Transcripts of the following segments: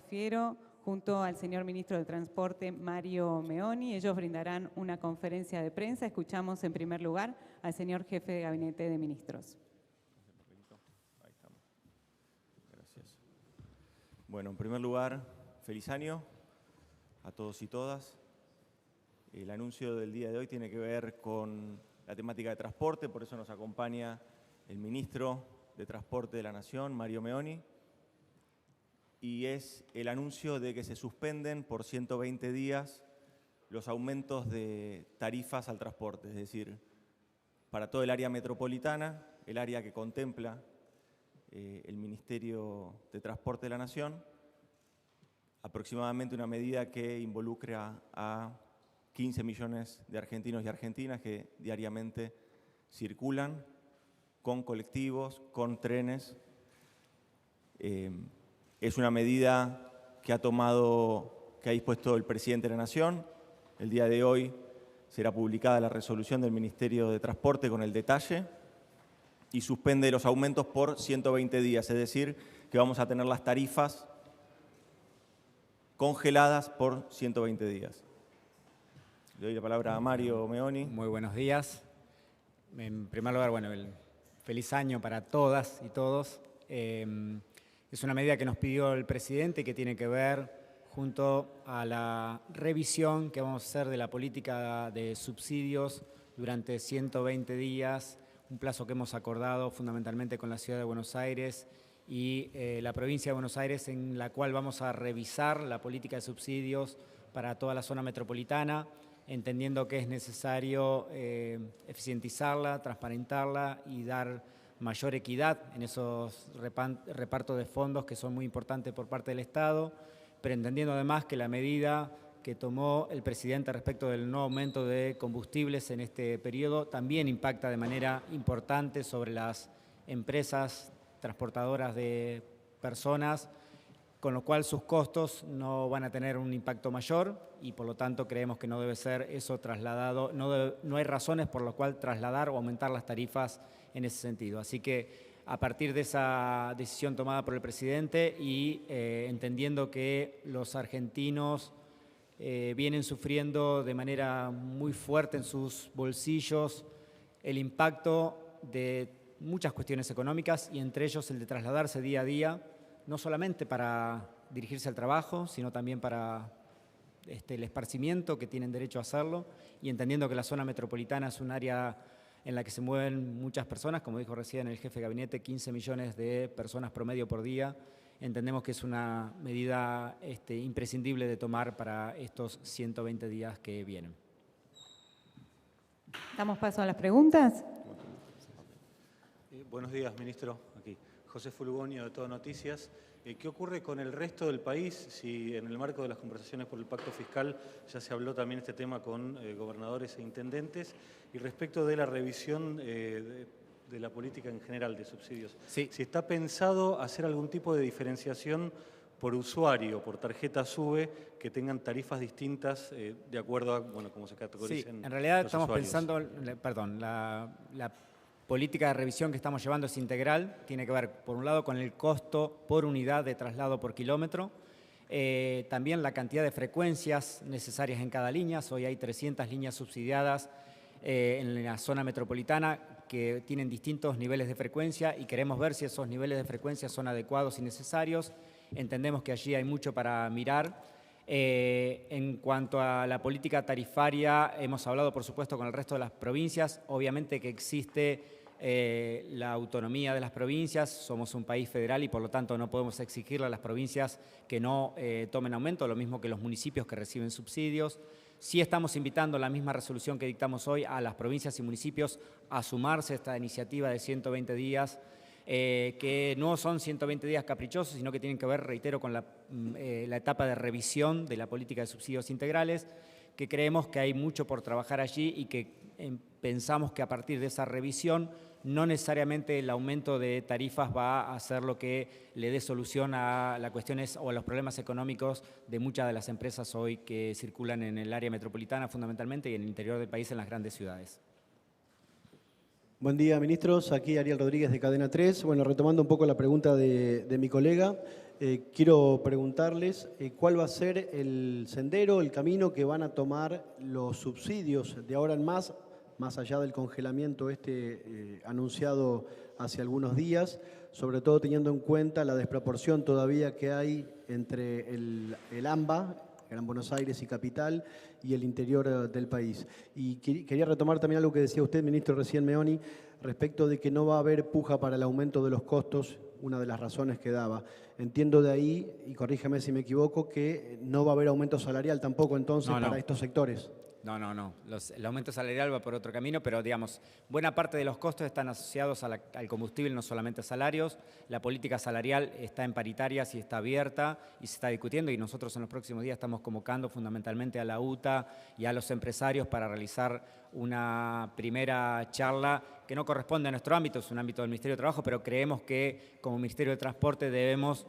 Fiero, junto al señor Ministro de Transporte, Mario Meoni. Ellos brindarán una conferencia de prensa. Escuchamos en primer lugar al señor Jefe de Gabinete de Ministros. Ahí estamos. Gracias. Bueno, en primer lugar, feliz año a todos y todas. El anuncio del día de hoy tiene que ver con la temática de transporte, por eso nos acompaña el Ministro de Transporte de la Nación, Mario Meoni, y es el anuncio de que se suspenden por 120 días los aumentos de tarifas al transporte, es decir, para todo el área metropolitana, el área que contempla el Ministerio de Transporte de la Nación, aproximadamente una medida que involucra a 15 millones de argentinos y argentinas que diariamente circulan con colectivos, con trenes. Es una medida que ha dispuesto el Presidente de la Nación. El día de hoy será publicada la resolución del Ministerio de Transporte con el detalle y suspende los aumentos por 120 días, es decir, que vamos a tener las tarifas congeladas por 120 días. Le doy la palabra a Mario Meoni. Muy buenos días. En primer lugar, bueno, feliz año para todas y todos. Es una medida que nos pidió el presidente que tiene que ver junto a la revisión que vamos a hacer de la política de subsidios durante 120 días, un plazo que hemos acordado fundamentalmente con la Ciudad de Buenos Aires y la provincia de Buenos Aires, en la cual vamos a revisar la política de subsidios para toda la zona metropolitana, entendiendo que es necesario eficientizarla, transparentarla y dar mayor equidad en esos repartos de fondos que son muy importantes por parte del Estado, pero entendiendo además que la medida que tomó el presidente respecto del no aumento de combustibles en este periodo también impacta de manera importante sobre las empresas transportadoras de personas, con lo cual sus costos no van a tener un impacto mayor y por lo tanto creemos que no debe ser eso trasladado, no hay razones por las cuales trasladar o aumentar las tarifas en ese sentido. Así que a partir de esa decisión tomada por el presidente y entendiendo que los argentinos vienen sufriendo de manera muy fuerte en sus bolsillos el impacto de muchas cuestiones económicas y entre ellos el de trasladarse día a día, no solamente para dirigirse al trabajo, sino también para el esparcimiento, que tienen derecho a hacerlo, y entendiendo que la zona metropolitana es un área en la que se mueven muchas personas, como dijo recién el jefe de gabinete, 15 millones de personas promedio por día, entendemos que es una medida imprescindible de tomar para estos 120 días que vienen. Damos paso a las preguntas. Buenos días, ministro. Aquí José Fulgonio, de Todo Noticias. ¿Qué ocurre con el resto del país? Si en el marco de las conversaciones por el pacto fiscal ya se habló también este tema con gobernadores e intendentes, y respecto de la revisión de la política en general de subsidios, sí. Si está pensado hacer algún tipo de diferenciación por usuario, por tarjeta SUBE, que tengan tarifas distintas de acuerdo a cómo se categoricen. Sí, en realidad los estamos usuarios. pensando, la política de revisión que estamos llevando es integral, tiene que ver, por un lado, con el costo por unidad de traslado por kilómetro, también la cantidad de frecuencias necesarias en cada línea. Hoy hay 300 líneas subsidiadas en la zona metropolitana que tienen distintos niveles de frecuencia y queremos ver si esos niveles de frecuencia son adecuados y necesarios. Entendemos que allí hay mucho para mirar. En cuanto a la política tarifaria, hemos hablado, por supuesto, con el resto de las provincias. Obviamente que existe la autonomía de las provincias, somos un país federal y por lo tanto no podemos exigirle a las provincias que no tomen aumento, lo mismo que los municipios que reciben subsidios. Sí estamos invitando, la misma resolución que dictamos hoy, a las provincias y municipios a sumarse a esta iniciativa de 120 días, que no son 120 días caprichosos, sino que tienen que ver, reitero, con la etapa de revisión de la política de subsidios integrales, que creemos que hay mucho por trabajar allí y que pensamos que a partir de esa revisión no necesariamente el aumento de tarifas va a ser lo que le dé solución a las cuestiones o a los problemas económicos de muchas de las empresas hoy que circulan en el área metropolitana fundamentalmente y en el interior del país, en las grandes ciudades. Buen día, ministros. Aquí Ariel Rodríguez de Cadena 3. Bueno, retomando un poco la pregunta de mi colega, quiero preguntarles cuál va a ser el sendero, el camino que van a tomar los subsidios de ahora en más allá del congelamiento anunciado hace algunos días, sobre todo teniendo en cuenta la desproporción todavía que hay entre el AMBA, Gran Buenos Aires y Capital, y el interior del país. Y quería retomar también algo que decía usted, ministro, recién Meoni, respecto de que no va a haber puja para el aumento de los costos, una de las razones que daba. Entiendo de ahí, y corrígeme si me equivoco, que no va a haber aumento salarial tampoco entonces para estos sectores. No. El aumento salarial va por otro camino, pero digamos, buena parte de los costos están asociados al combustible, no solamente salarios. La política salarial está en paritarias y está abierta y se está discutiendo, y nosotros en los próximos días estamos convocando fundamentalmente a la UTA y a los empresarios para realizar una primera charla que no corresponde a nuestro ámbito, es un ámbito del Ministerio de Trabajo, pero creemos que como Ministerio de Transporte debemos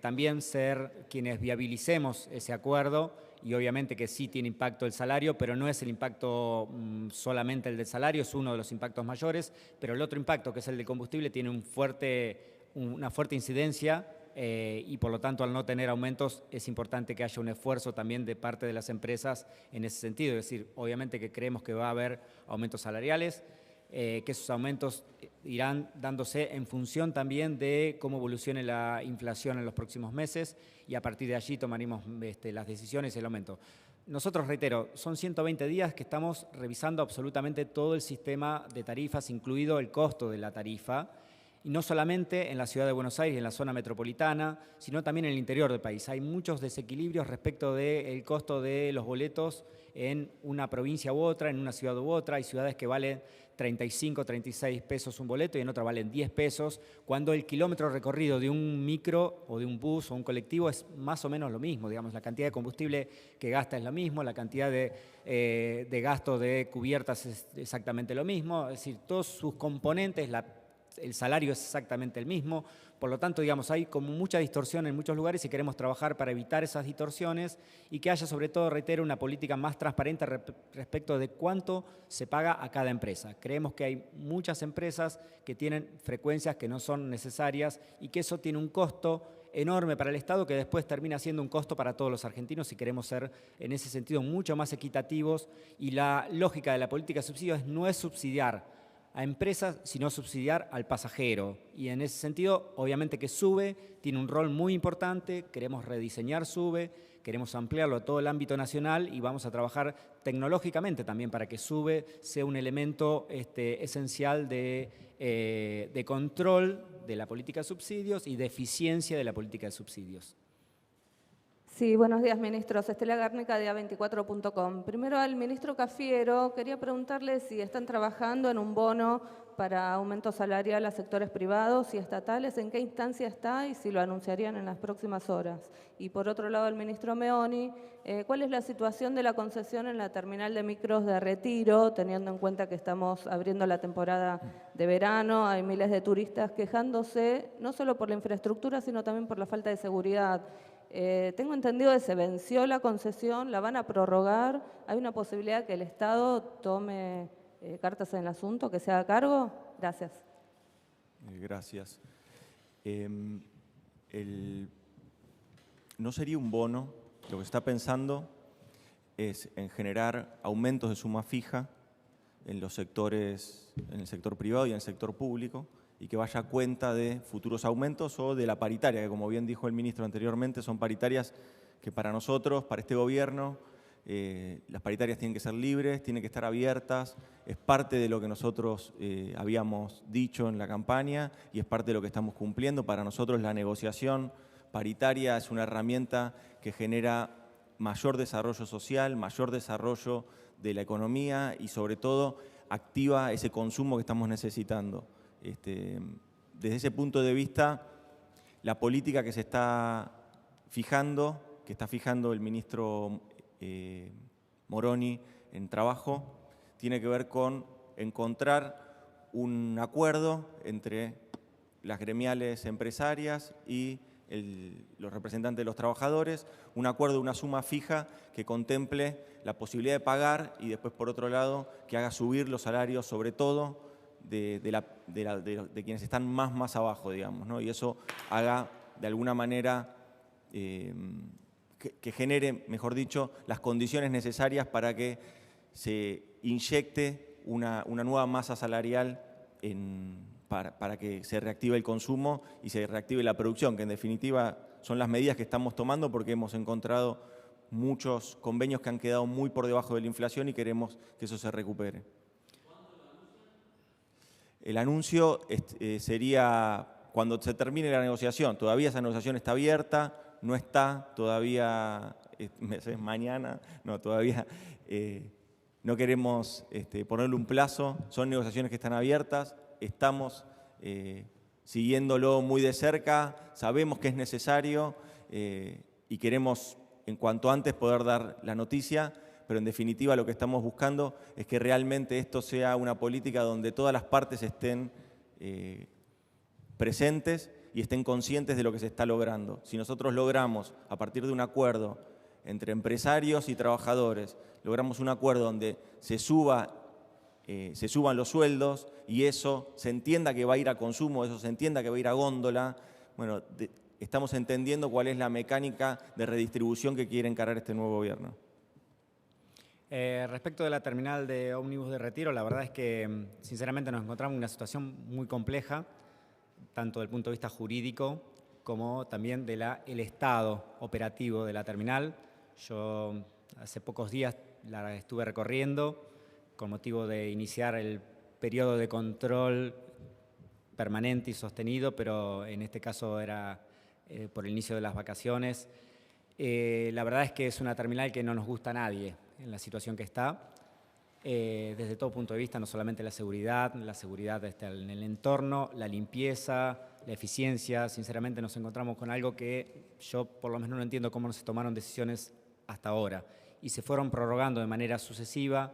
también ser quienes viabilicemos ese acuerdo. Y obviamente que sí tiene impacto el salario, pero no es el impacto solamente el del salario, es uno de los impactos mayores, pero el otro impacto, que es el del combustible, tiene una fuerte incidencia y por lo tanto al no tener aumentos es importante que haya un esfuerzo también de parte de las empresas en ese sentido. Es decir, obviamente que creemos que va a haber aumentos salariales, que esos aumentos irán dándose en función también de cómo evolucione la inflación en los próximos meses y a partir de allí tomaremos las decisiones y el aumento. Nosotros, reitero, son 120 días que estamos revisando absolutamente todo el sistema de tarifas, incluido el costo de la tarifa, y no solamente en la ciudad de Buenos Aires y en la zona metropolitana, sino también en el interior del país. Hay muchos desequilibrios respecto del costo de los boletos en una provincia u otra, en una ciudad u otra. Hay ciudades que valen 35, 36 pesos un boleto y en otras valen 10 pesos, cuando el kilómetro recorrido de un micro o de un bus o un colectivo es más o menos lo mismo. Digamos, la cantidad de combustible que gasta es lo mismo, la cantidad de gasto de cubiertas es exactamente lo mismo, es decir, todos sus componentes, el salario es exactamente el mismo, por lo tanto, digamos, hay como mucha distorsión en muchos lugares y queremos trabajar para evitar esas distorsiones y que haya, sobre todo, reitero, una política más transparente respecto de cuánto se paga a cada empresa. Creemos que hay muchas empresas que tienen frecuencias que no son necesarias y que eso tiene un costo enorme para el Estado que después termina siendo un costo para todos los argentinos y queremos ser, en ese sentido, mucho más equitativos y la lógica de la política de subsidios no es subsidiar a empresas, sino subsidiar al pasajero. Y en ese sentido, obviamente que SUBE tiene un rol muy importante, queremos rediseñar SUBE, queremos ampliarlo a todo el ámbito nacional y vamos a trabajar tecnológicamente también para que SUBE sea un elemento esencial de control de la política de subsidios y de eficiencia de la política de subsidios. Sí, buenos días, ministros. Estela Garnica de A24.com. Primero al ministro Cafiero, quería preguntarle si están trabajando en un bono para aumento salarial a sectores privados y estatales, en qué instancia está y si lo anunciarían en las próximas horas. Y por otro lado, al ministro Meoni, ¿cuál es la situación de la concesión en la terminal de micros de Retiro, teniendo en cuenta que estamos abriendo la temporada de verano? Hay miles de turistas quejándose, no solo por la infraestructura, sino también por la falta de seguridad. Tengo entendido que se venció la concesión, la van a prorrogar. ¿Hay una posibilidad que el Estado tome cartas en el asunto, que se haga cargo? Gracias. Gracias. No sería un bono. Lo que se está pensando es en generar aumentos de suma fija en los sectores, en el sector privado y en el sector público, y que vaya a cuenta de futuros aumentos o de la paritaria, que como bien dijo el ministro anteriormente, son paritarias que para nosotros, para este gobierno, las paritarias tienen que ser libres, tienen que estar abiertas, es parte de lo que nosotros habíamos dicho en la campaña y es parte de lo que estamos cumpliendo. Para nosotros la negociación paritaria es una herramienta que genera mayor desarrollo social, mayor desarrollo de la economía y sobre todo activa ese consumo que estamos necesitando. Desde ese punto de vista, la política que se está fijando, que está fijando el ministro Moroni en trabajo, tiene que ver con encontrar un acuerdo entre las gremiales empresarias y los representantes de los trabajadores, un acuerdo, una suma fija que contemple la posibilidad de pagar y después, por otro lado, que haga subir los salarios, sobre todo de quienes están más abajo, digamos, ¿no? Y eso haga, de alguna manera, que genere, mejor dicho, las condiciones necesarias para que se inyecte una nueva masa salarial para que se reactive el consumo y se reactive la producción, que en definitiva son las medidas que estamos tomando porque hemos encontrado muchos convenios que han quedado muy por debajo de la inflación y queremos que eso se recupere. El anuncio sería cuando se termine la negociación. Todavía esa negociación está abierta, no está todavía, mañana, no, todavía no queremos ponerle un plazo. Son negociaciones que están abiertas, estamos siguiéndolo muy de cerca, sabemos que es necesario y queremos en cuanto antes poder dar la noticia, pero en definitiva lo que estamos buscando es que realmente esto sea una política donde todas las partes estén presentes y estén conscientes de lo que se está logrando. Si nosotros logramos, a partir de un acuerdo entre empresarios y trabajadores, logramos un acuerdo donde se suban los sueldos y eso se entienda que va a ir a consumo, eso se entienda que va a ir a góndola, bueno, estamos entendiendo cuál es la mecánica de redistribución que quiere encarar este nuevo gobierno. Respecto de la terminal de ómnibus de Retiro, la verdad es que sinceramente nos encontramos en una situación muy compleja, tanto desde el punto de vista jurídico como también del estado operativo de la terminal. Yo hace pocos días la estuve recorriendo con motivo de iniciar el periodo de control permanente y sostenido, pero en este caso era por el inicio de las vacaciones. La verdad es que es una terminal que no nos gusta a nadie en la situación que está, desde todo punto de vista, no solamente la seguridad en el entorno, la limpieza, la eficiencia. Sinceramente nos encontramos con algo que yo por lo menos no entiendo cómo no se tomaron decisiones hasta ahora y se fueron prorrogando de manera sucesiva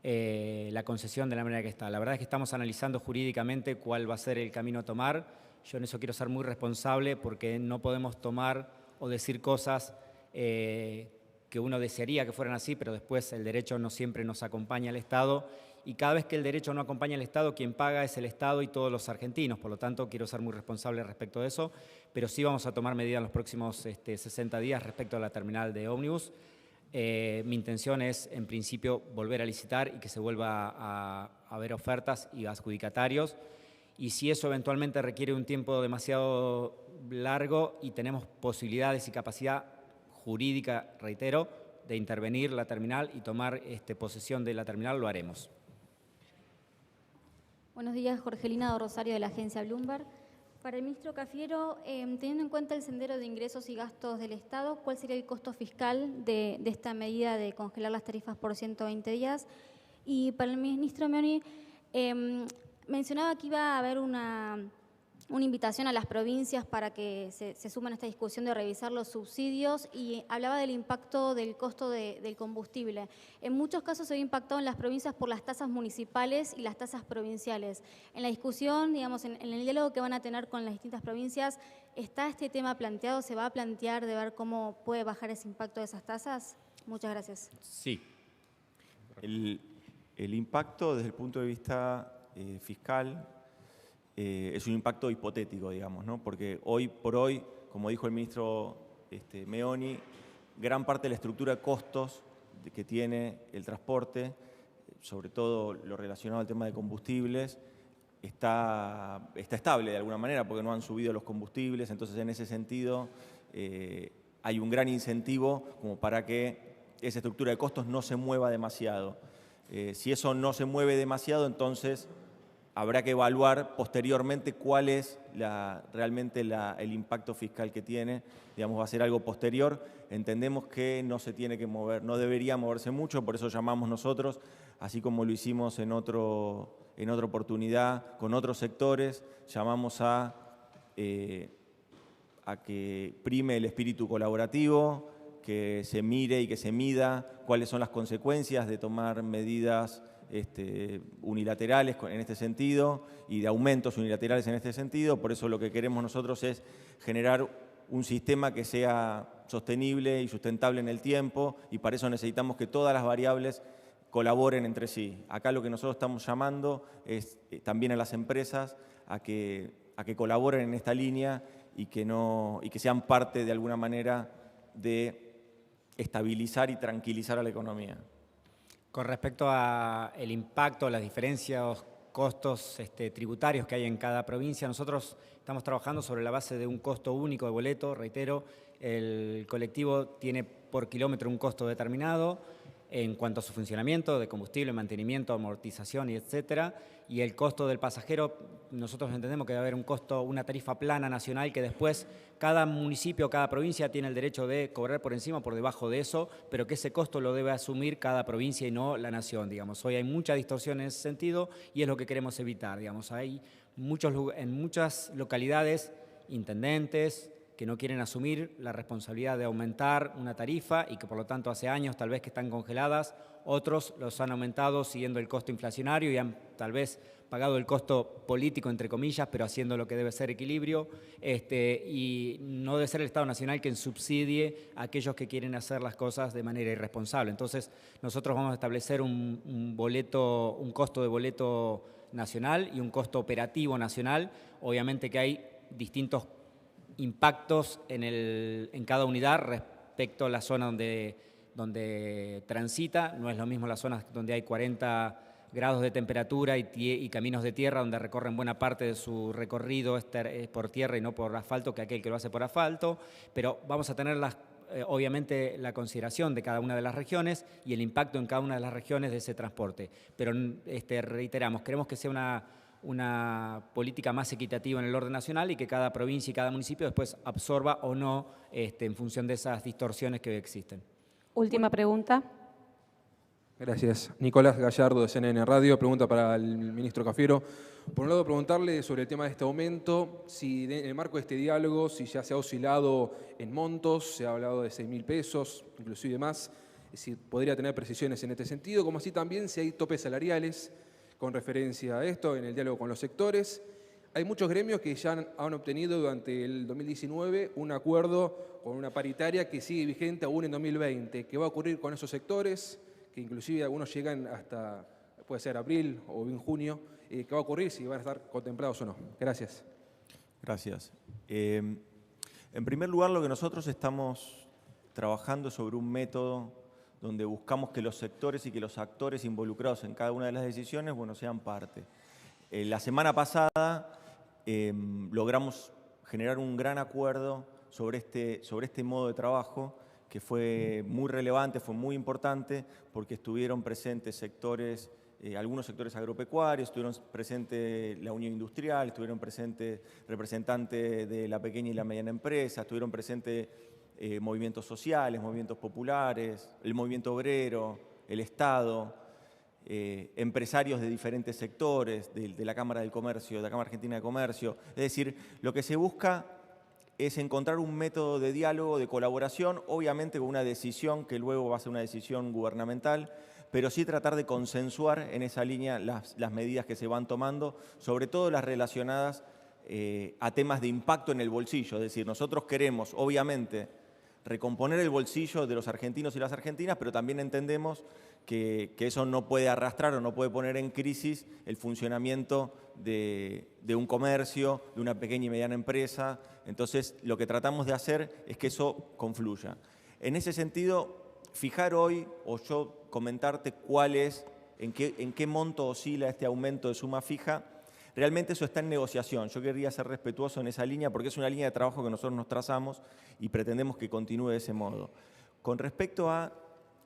la concesión de la manera que está. La verdad es que estamos analizando jurídicamente cuál va a ser el camino a tomar. Yo en eso quiero ser muy responsable porque no podemos tomar o decir cosas que uno desearía que fueran así, pero después el derecho no siempre nos acompaña al Estado y cada vez que el derecho no acompaña al Estado, quien paga es el Estado y todos los argentinos. Por lo tanto, quiero ser muy responsable respecto de eso, pero sí vamos a tomar medidas en los próximos 60 días respecto a la terminal de ómnibus. Mi intención es, en principio, volver a licitar y que se vuelva a ver ofertas y adjudicatarios. Y si eso eventualmente requiere un tiempo demasiado largo y tenemos posibilidades y capacidad jurídica, reitero, de intervenir la terminal y tomar posesión de la terminal, lo haremos. Buenos días, Jorgelina de Rosario de la agencia Bloomberg. Para el ministro Cafiero, teniendo en cuenta el sendero de ingresos y gastos del Estado, ¿cuál sería el costo fiscal de esta medida de congelar las tarifas por 120 días? Y para el ministro Meoni, mencionaba que iba a haber una invitación a las provincias para que se sumen a esta discusión de revisar los subsidios y hablaba del impacto del costo del combustible. En muchos casos se ve impactado en las provincias por las tasas municipales y las tasas provinciales. En la discusión, digamos, en el diálogo que van a tener con las distintas provincias, ¿está este tema planteado? ¿Se va a plantear de ver cómo puede bajar ese impacto de esas tasas? Muchas gracias. Sí. El impacto desde el punto de vista fiscal es un impacto hipotético, digamos, ¿no? Porque hoy por hoy, como dijo el ministro Meoni, gran parte de la estructura de costos que tiene el transporte, sobre todo lo relacionado al tema de combustibles, está estable de alguna manera porque no han subido los combustibles, entonces en ese sentido hay un gran incentivo como para que esa estructura de costos no se mueva demasiado. Si eso no se mueve demasiado, entonces habrá que evaluar posteriormente cuál es realmente el impacto fiscal que tiene. Digamos, va a ser algo posterior. Entendemos que no se tiene que mover, no debería moverse mucho, por eso llamamos nosotros, así como lo hicimos en otra oportunidad con otros sectores, llamamos a que prime el espíritu colaborativo, que se mire y que se mida cuáles son las consecuencias de tomar medidas unilaterales en este sentido y de aumentos unilaterales en este sentido. Por eso lo que queremos nosotros es generar un sistema que sea sostenible y sustentable en el tiempo y para eso necesitamos que todas las variables colaboren entre sí. Acá lo que nosotros estamos llamando es también a las empresas a que colaboren en esta línea y que sean parte de alguna manera de estabilizar y tranquilizar a la economía. Con respecto al impacto, las diferencias, costos tributarios que hay en cada provincia, nosotros estamos trabajando sobre la base de un costo único de boleto. Reitero, el colectivo tiene por kilómetro un costo determinado en cuanto a su funcionamiento, de combustible, mantenimiento, amortización y etcétera. Y el costo del pasajero, nosotros entendemos que debe haber un costo, una tarifa plana nacional que después cada municipio, cada provincia tiene el derecho de cobrar por encima o por debajo de eso, pero que ese costo lo debe asumir cada provincia y no la nación, digamos. Hoy hay mucha distorsión en ese sentido y es lo que queremos evitar, digamos. Hay en muchas localidades intendentes que no quieren asumir la responsabilidad de aumentar una tarifa y que por lo tanto hace años tal vez que están congeladas, otros los han aumentado siguiendo el costo inflacionario y han tal vez pagado el costo político, entre comillas, pero haciendo lo que debe ser equilibrio, y no debe ser el Estado Nacional quien subsidie a aquellos que quieren hacer las cosas de manera irresponsable. Entonces, nosotros vamos a establecer un costo de boleto nacional y un costo operativo nacional. Obviamente que hay distintos impactos en cada unidad respecto a la zona donde transita. No es lo mismo las zonas donde hay 40 grados de temperatura y caminos de tierra donde recorren buena parte de su recorrido por tierra y no por asfalto que aquel que lo hace por asfalto, pero vamos a tener obviamente la consideración de cada una de las regiones y el impacto en cada una de las regiones de ese transporte. Pero reiteramos, queremos que sea una política más equitativa en el orden nacional y que cada provincia y cada municipio después absorba o no en función de esas distorsiones que existen. Última pregunta. Gracias. Nicolás Gallardo, de CNN Radio. Pregunta para el ministro Cafiero. Por un lado, preguntarle sobre el tema de este aumento, si en el marco de este diálogo, si ya se ha oscilado en montos, se ha hablado de 6.000 pesos, inclusive más, si podría tener precisiones en este sentido, como así también si hay topes salariales con referencia a esto en el diálogo con los sectores. Hay muchos gremios que ya han obtenido durante el 2019 un acuerdo con una paritaria que sigue vigente aún en 2020. ¿Qué va a ocurrir con esos sectores? Que inclusive algunos llegan hasta, puede ser abril o en junio. ¿Qué va a ocurrir? Si van a estar contemplados o no. Gracias. Gracias. En primer lugar, lo que nosotros estamos trabajando sobre un método donde buscamos que los sectores y que los actores involucrados en cada una de las decisiones, sean parte. La semana pasada logramos generar un gran acuerdo sobre este modo de trabajo que fue muy relevante, fue muy importante, porque estuvieron presentes sectores, algunos sectores agropecuarios, estuvieron presentes la Unión Industrial, estuvieron presentes representantes de la pequeña y la mediana empresa, estuvieron presentes movimientos sociales, movimientos populares, el movimiento obrero, el Estado, empresarios de diferentes sectores, de la Cámara del Comercio, de la Cámara Argentina de Comercio. Es decir, lo que se busca es encontrar un método de diálogo, de colaboración, obviamente con una decisión que luego va a ser una decisión gubernamental, pero sí tratar de consensuar en esa línea las medidas que se van tomando, sobre todo las relacionadas a temas de impacto en el bolsillo. Es decir, nosotros queremos, obviamente, recomponer el bolsillo de los argentinos y las argentinas, pero también entendemos que eso no puede arrastrar o no puede poner en crisis el funcionamiento de un comercio, de una pequeña y mediana empresa. Entonces, lo que tratamos de hacer es que eso confluya. En ese sentido, fijar hoy, o yo comentarte en qué monto oscila este aumento de suma fija, realmente eso está en negociación. Yo querría ser respetuoso en esa línea porque es una línea de trabajo que nosotros nos trazamos y pretendemos que continúe de ese modo. Con respecto a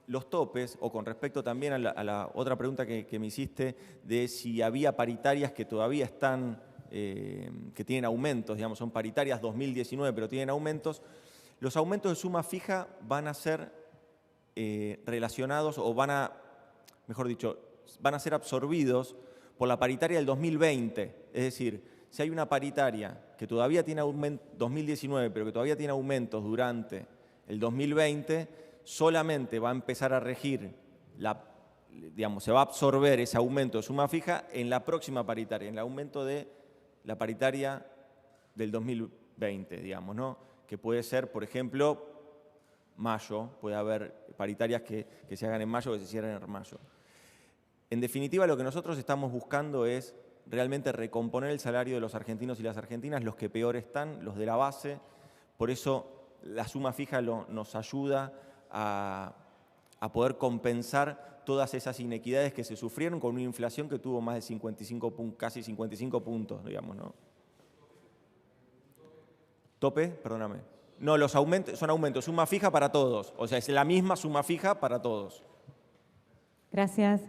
los topes, o con respecto también a la otra pregunta que me hiciste de si había paritarias que todavía están, que tienen aumentos, digamos, son paritarias 2019, pero tienen aumentos, los aumentos de suma fija van a ser relacionados o van a ser absorbidos por la paritaria del 2020. Es decir, si hay una paritaria que todavía tiene aumentos, 2019, pero que todavía tiene aumentos durante el 2020, solamente va a empezar a regir, se va a absorber ese aumento de suma fija en la próxima paritaria, en el aumento de la paritaria del 2020, digamos, ¿no? Que puede ser, por ejemplo, mayo, puede haber paritarias que se hagan en mayo, que se cierren en mayo. En definitiva, lo que nosotros estamos buscando es realmente recomponer el salario de los argentinos y las argentinas, los que peor están, los de la base. Por eso la suma fija nos ayuda a poder compensar todas esas inequidades que se sufrieron con una inflación que tuvo más de 55, casi 55 puntos, digamos, ¿no? ¿Tope? Perdóname. No, los aumentos son aumentos, suma fija para todos. O sea, es la misma suma fija para todos. Gracias.